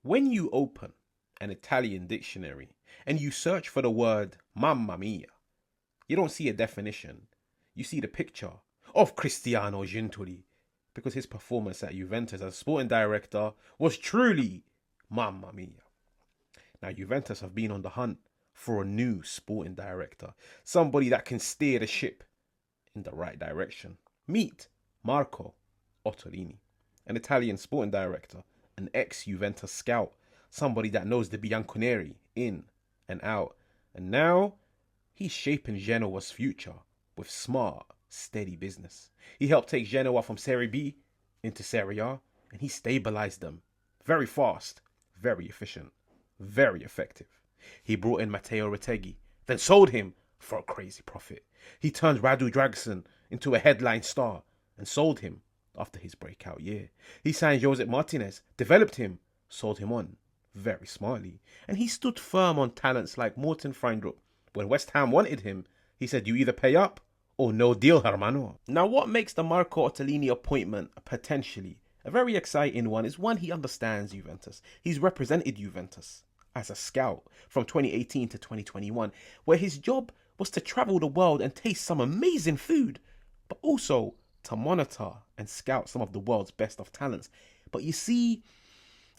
When you open an Italian dictionary and you search for the word mamma mia, you don't see a definition. You see the picture of Cristiano Giuntoli because his performance at Juventus as sporting director was truly mamma mia. Now, Juventus have been on the hunt for a new sporting director, somebody that can steer the ship in the right direction. Meet Marco Ottolini, an Italian sporting director, an ex-Juventus scout, somebody that knows the Bianconeri in and out. And now he's shaping Genoa's future with smart, steady business. He helped take Genoa from Serie B into Serie A, and he stabilized them very fast, very efficient, very effective. He brought in Matteo Retegui, then sold him for a crazy profit. He turned Radu Dragusin into a headline star and sold him after his breakout year. He signed Josep Martinez, developed him, sold him on very smartly. And he stood firm on talents like Morten Freindrup. When West Ham wanted him, he said, you either pay up or no deal, hermano. Now, what makes the Marco Ottolini appointment potentially a very exciting one is one, he understands Juventus. He's represented Juventus as a scout from 2018 to 2021, where his job was to travel the world and taste some amazing food, but also to monitor and scout some of the world's best of talents. But you see,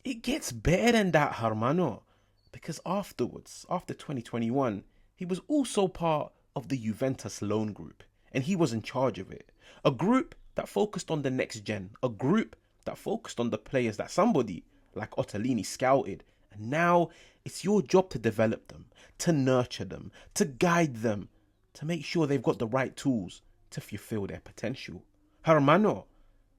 it gets better than that, hermano, because afterwards, after 2021, he was also part of the Juventus loan group, and he was in charge of it. A group that focused on the next gen, a group that focused on the players that somebody like Ottolini scouted. And now it's your job to develop them, to nurture them, to guide them, to make sure they've got the right tools to fulfill their potential. Hermano,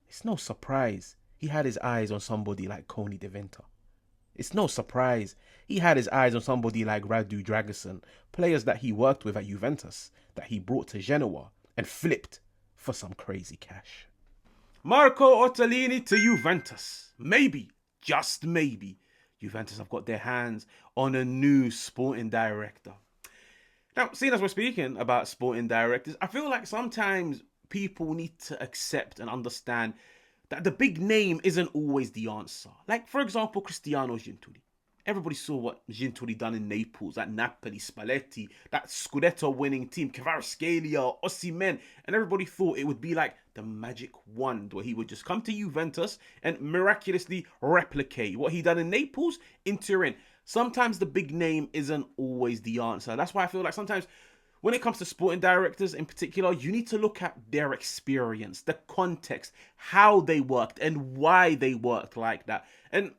it's no surprise he had his eyes on somebody like Coney De Vinter. It's no surprise he had his eyes on somebody like Radu Dragusin, players that he worked with at Juventus, that he brought to Genoa and flipped for some crazy cash. Marco Ottolini to Juventus. Maybe, just maybe, Juventus have got their hands on a new sporting director. Now, seeing as we're speaking about sporting directors, I feel like sometimes people need to accept and understand that the big name isn't always the answer. Like, for example, Cristiano Giuntoli. Everybody saw what Giuntoli done in Naples, at Napoli, Spalletti, that Scudetto winning team, Kvaratskhelia, Osimhen, and everybody thought it would be like the magic wand where he would just come to Juventus and miraculously replicate what he done in Naples in Turin. Sometimes the big name isn't always the answer. That's why I feel like sometimes when it comes to sporting directors in particular, you need to look at their experience, the context, how they worked and why they worked like that. And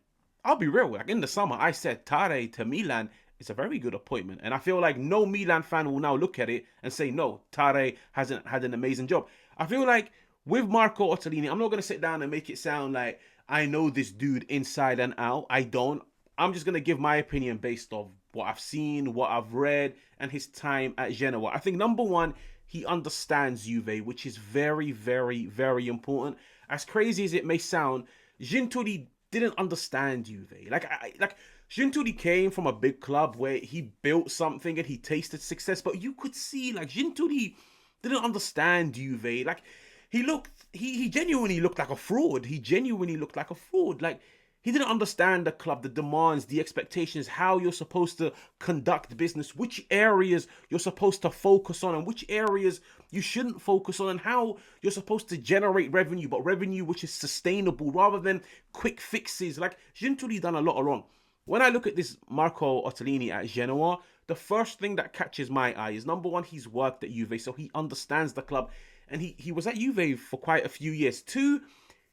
I'll be real, like in the summer, I said Tare to Milan is a very good appointment. And I feel like no Milan fan will now look at it and say, no, Tare hasn't had an amazing job. I feel like with Marco Ottolini, I'm not going to sit down and make it sound like I know this dude inside and out. I don't. I'm just going to give my opinion based off what I've seen, what I've read, and his time at Genoa. I think number one, he understands Juve, which is very, very, very important. As crazy as it may sound, Giuntoli didn't understand Juve. Like Giuntoli came from a big club where he built something and he tasted success, but you could see like Giuntoli didn't understand Juve. Like he genuinely looked like a fraud. He genuinely looked like a fraud. Like he didn't understand the club, the demands, the expectations, how you're supposed to conduct business, which areas you're supposed to focus on and which areas you shouldn't focus on, and how you're supposed to generate revenue, but revenue which is sustainable rather than quick fixes. Like, Giuntoli done a lot of wrong. When I look at this Marco Ottolini at Genoa, the first thing that catches my eye is, number one, he's worked at Juve, so he understands the club, and he was at Juve for quite a few years. Two,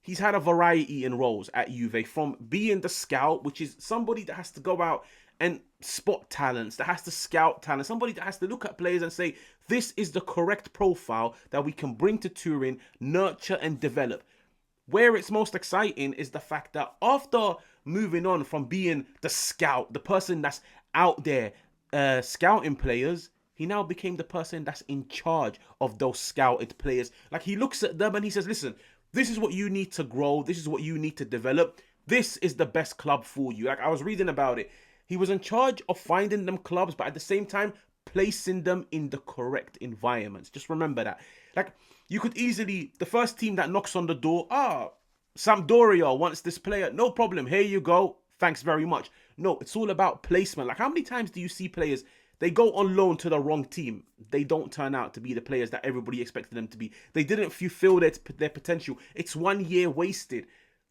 he's had a variety in roles at Juve, from being the scout, which is somebody that has to go out and spot talents, that has to scout talent, somebody that has to look at players and say, this is the correct profile that we can bring to Turin, nurture and develop. Where it's most exciting is the fact that after moving on from being the scout, the person that's out there scouting players, he now became the person that's in charge of those scouted players. Like, he looks at them and he says, listen, this is what you need to grow. This is what you need to develop. This is the best club for you. Like, I was reading about it. He was in charge of finding them clubs, but at the same time, placing them in the correct environments. Just remember that. Like, you could easily, the first team that knocks on the door, Sampdoria wants this player. No problem. Here you go. Thanks very much. No, it's all about placement. Like, how many times do you see players, they go on loan to the wrong team? They don't turn out to be the players that everybody expected them to be. They didn't fulfill their potential. It's 1 year wasted.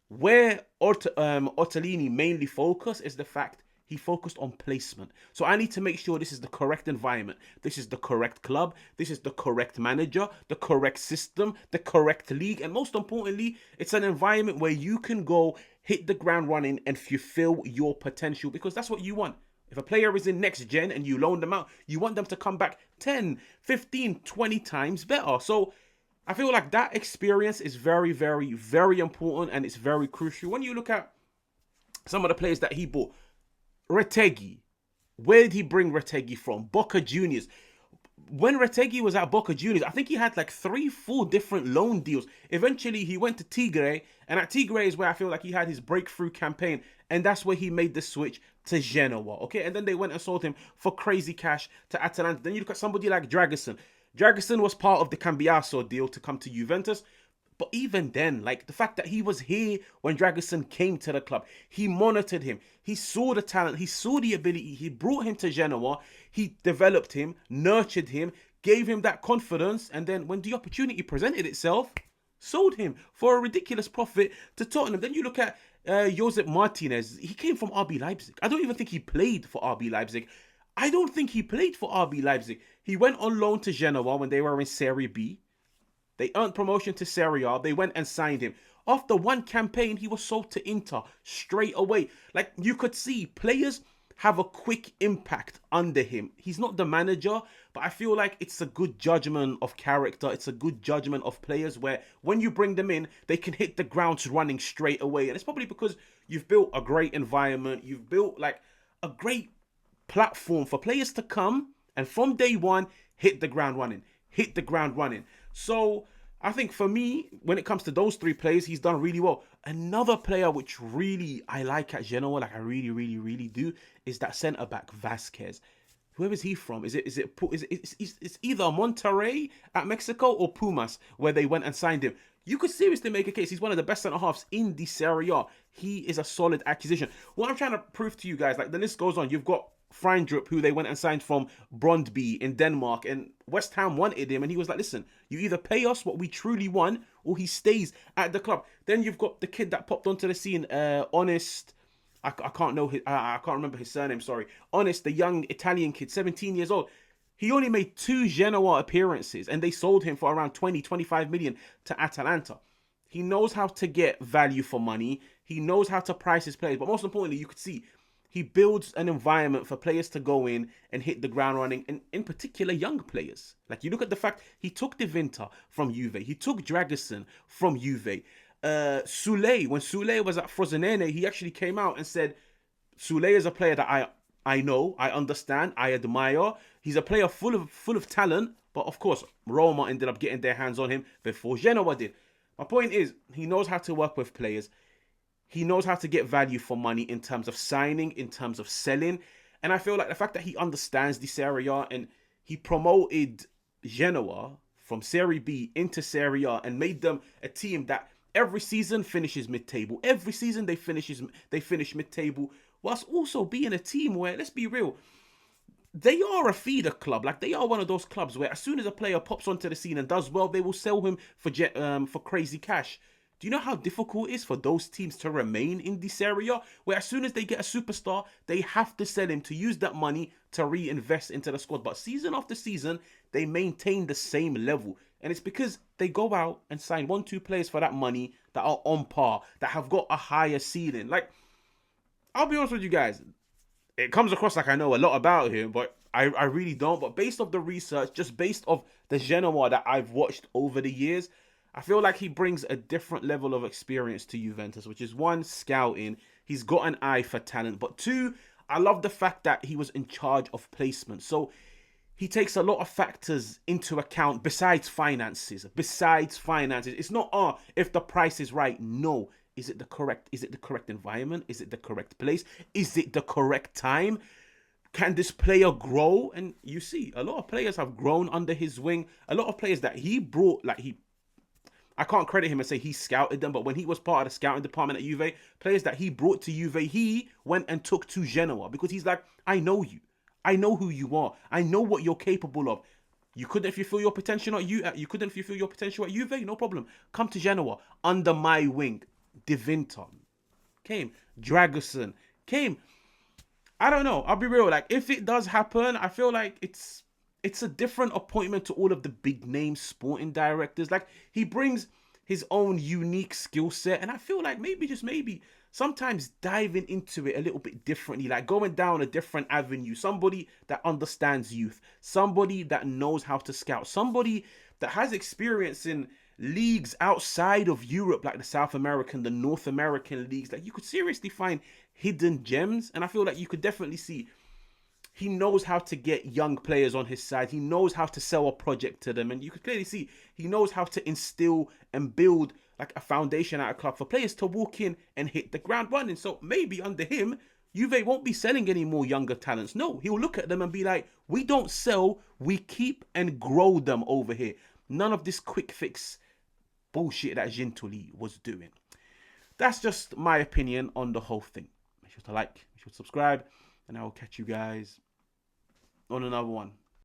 Where Ottolini mainly focused is the fact he focused on placement. So I need to make sure this is the correct environment. This is the correct club. This is the correct manager, the correct system, the correct league. And most importantly, it's an environment where you can go hit the ground running and fulfill your potential, because that's what you want. If a player is in next gen and you loan them out, you want them to come back 10, 15, 20 times better. So I feel like that experience is very, very, very important, and it's very crucial. When you look at some of the players that he bought, Retegui, where did he bring Retegui from? Boca Juniors. When Retegui was at Boca Juniors, I think he had like 3-4 different loan deals. Eventually, he went to Tigre, and at Tigre is where I feel like he had his breakthrough campaign, and that's where he made the switch to Genoa, okay? And then they went and sold him for crazy cash to Atalanta. Then you look at somebody like Dragusin. Dragusin was part of the Cambiaso deal to come to Juventus. But even then, like, the fact that he was here when Dragusin came to the club, he monitored him, he saw the talent, he saw the ability, he brought him to Genoa, he developed him, nurtured him, gave him that confidence, and then when the opportunity presented itself, sold him for a ridiculous profit to Tottenham. Then you look at Josep Martinez. He came from RB Leipzig. I don't even think he played for RB Leipzig. He went on loan to Genoa when they were in Serie B. They earned promotion to Serie A. They went and signed him. After one campaign, he was sold to Inter straight away. Like, you could see players have a quick impact under him. He's not the manager, but I feel like it's a good judgment of character. It's a good judgment of players where when you bring them in, they can hit the ground running straight away. And it's probably because you've built a great environment. You've built like a great platform for players to come and from day one, hit the ground running. So I think for me, when it comes to those three players, he's done really well. Another player which really I like at Genoa, like I really, really, really do, is that centre back Vasquez. Where is he from? It's either Monterrey at Mexico or Pumas, where they went and signed him. You could seriously make a case he's one of the best centre halves in the Serie A. He is a solid acquisition. What I'm trying to prove to you guys, like, the list goes on. You've got Freindrup, who they went and signed from Brøndby in Denmark, and West Ham wanted him, and he was like, listen, you either pay us what we truly want, or he stays at the club. Then you've got the kid that popped onto the scene, Honest. I can't remember his surname, sorry. Honest, the young Italian kid, 17 years old. He only made 2 Genoa appearances, and they sold him for around 20-25 million to Atalanta. He knows how to get value for money. He knows how to price his players. But most importantly, you could see he builds an environment for players to go in and hit the ground running, and in particular, young players. Like, you look at the fact he took De Winter from Juve. He took Dragusin from Juve. Soulé, when Soulé was at Frosinone, he actually came out and said, Soulé is a player that I know, I understand, I admire. He's a player full of talent, but of course, Roma ended up getting their hands on him before Genoa did. My point is, he knows how to work with players. He knows how to get value for money in terms of signing, in terms of selling. And I feel like the fact that he understands the Serie A, and he promoted Genoa from Serie B into Serie A and made them a team that every season finishes mid-table. Every season they finish mid-table, whilst also being a team where, let's be real, they are a feeder club. Like, they are one of those clubs where as soon as a player pops onto the scene and does well, they will sell him for crazy cash. Do you know how difficult it is for those teams to remain in this area? Where as soon as they get a superstar, they have to sell him to use that money to reinvest into the squad. But season after season, they maintain the same level. And it's because they go out and sign 1-2 players for that money that are on par, that have got a higher ceiling. Like, I'll be honest with you guys, it comes across like I know a lot about him, but I really don't. But based off the research, just based off the Genoa that I've watched over the years, I feel like he brings a different level of experience to Juventus, which is 1, scouting. He's got an eye for talent. But 2, I love the fact that he was in charge of placement. So he takes a lot of factors into account besides finances. It's not, if the price is right. No. Is it the correct environment? Is it the correct place? Is it the correct time? Can this player grow? And you see, a lot of players have grown under his wing. A lot of players that he brought, I can't credit him and say he scouted them, but when he was part of the scouting department at Juve, players that he brought to Juve, he went and took to Genoa because he's like, I know you. I know who you are. I know what you're capable of. You couldn't if you feel your potential at you couldn't if you feel your potential at Juve, no problem. Come to Genoa under my wing. Divinton came. Dragusin came. I don't know. I'll be real. Like, if it does happen, I feel like it's a different appointment to all of the big name sporting directors. Like, he brings his own unique skill set, and I feel like maybe, just maybe, sometimes diving into it a little bit differently, like going down a different avenue. Somebody that understands youth, somebody that knows how to scout, somebody that has experience in leagues outside of Europe, like the South American, the North American leagues. Like, you could seriously find hidden gems, and I feel like you could definitely see he knows how to get young players on his side. He knows how to sell a project to them, and you could clearly see he knows how to instill and build like a foundation at a club for players to walk in and hit the ground running. So maybe under him, Juve won't be selling any more younger talents. No, he'll look at them and be like, we don't sell, we keep and grow them over here. None of this quick fix bullshit that Giuntoli was doing. That's just my opinion on the whole thing. Make sure to like, make sure to subscribe, and I will catch you guys on another one.